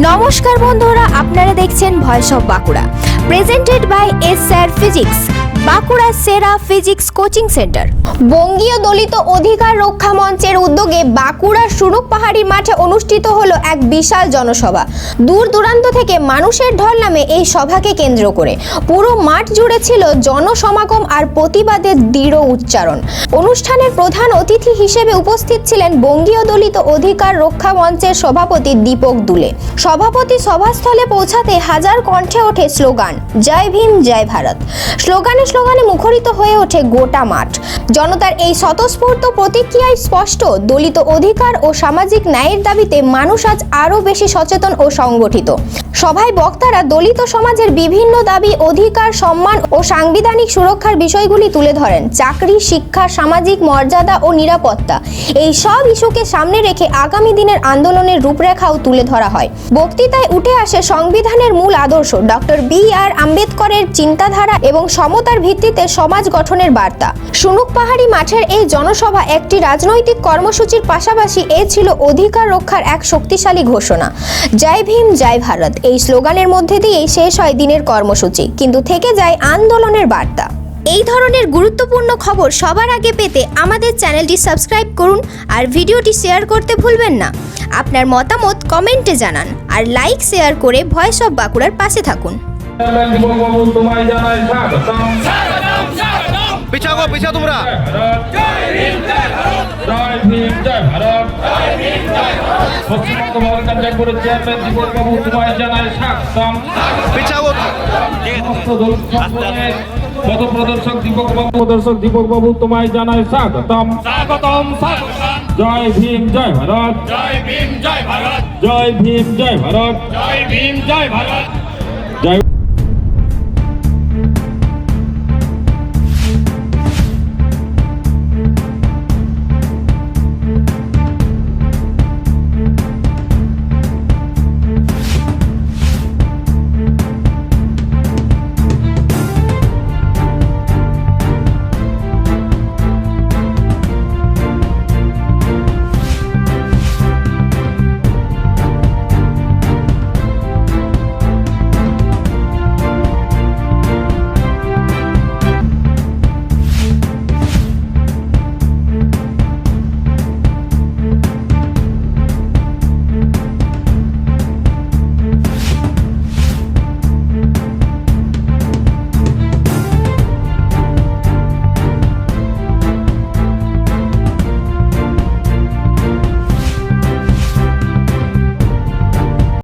নমস্কার বন্ধুরা, আপনারা দেখছেন voice of Bankura, presented by S sir physics, Bankura সেরা ফিজিক্স কোচিং সেন্টার। বঙ্গীয় দলিত অধিকার রক্ষা মঞ্চের উদ্যোগে বাঁকুড়ার সুনুক পাহাড়ির মাঠে অনুষ্ঠিত হলো এক বিশাল জনসভা। দূর দূরান্ত থেকে মানুষের ঢল নামে এই সভাকে কেন্দ্র করে পুরো মাঠ জুড়ে ছিল জনসমাগম আর প্রতিবাদের দৃঢ় উচ্চারণ। অনুষ্ঠানের প্রধান অতিথি হিসেবে উপস্থিত ছিলেন বঙ্গীয় দলিত অধিকার রক্ষা মঞ্চের সভাপতি দীপক দুলে। সভাপতি সভাস্থলে পৌঁছাতে হাজার কণ্ঠে ওঠে স্লোগান জয় ভীম জয় ভারত। স্লোগানে মুখরিত হয়ে ওঠে গোটা মাঠ। জনতার এই স্বতঃস্ফূর্ত প্রতিক্রিয়ায় স্পষ্ট, দলিত অধিকার ও সামাজিক ন্যায়ের দাবিতে মানুষ আজ আরও বেশি সচেতন ও সংগঠিত। সভায় বক্তারা দলিত সমাজের বিভিন্ন দাবি, অধিকার, সম্মান ও সাংবিধানিক সুরক্ষার বিষয়গুলি তুলে ধরেন। চাকরি, শিক্ষা, সামাজিক মর্যাদা ও নিরাপত্তা, এই সব ইস্যুকে সামনে রেখে আগামী দিনের আন্দোলনের রূপরেখাও তুলে ধরা হয়। বক্তৃতায় উঠে আসে সংবিধানের মূল আদর্শ, ডক্টর বি.আর. আম্বেদকরের চিন্তাধারা এবং সমতার ভিত্তিতে সমাজ গঠনের বার্তা। সুনুক পাহাড়ি মাঠের এই জনসভা একটি রাজনৈতিক কর্মসূচির পাশাপাশি ছিল অধিকার রক্ষার এক শক্তিশালী ঘোষণা। জয় ভীম জয় ভারত এই স্লোগানের মধ্যে দিয়েই শেষ হয় দিনের কর্মসূচি, কিন্তু থেকে যায় আন্দোলনের বার্তা। এই ধরনের গুরুত্বপূর্ণ খবর সবার আগে পেতে আমাদের চ্যানেলটি সাবস্ক্রাইব করুন আর ভিডিওটি শেয়ার করতে ভুলবেন না। আপনার মতামত কমেন্টে জানান আর লাইক শেয়ার করে ভয়েস অফ বাঁকুড়ার পাশে থাকুন। পিছা তোমরা জয় ভীম জয় ভারত। পশ্চিমবঙ্গ মহানগর চেয়ারম্যান দীপক বাবু তোমায় জানাই স্বাগতম। পিছাও পথ প্রদর্শক দীপক বাবু তোমায় জানাই স্বাগতম। জয় ভীম জয় ভারত। জয় ভীম জয় ভারত। জয় ভীম জয় ভারত। জয় ভীম জয় ভারত। জয়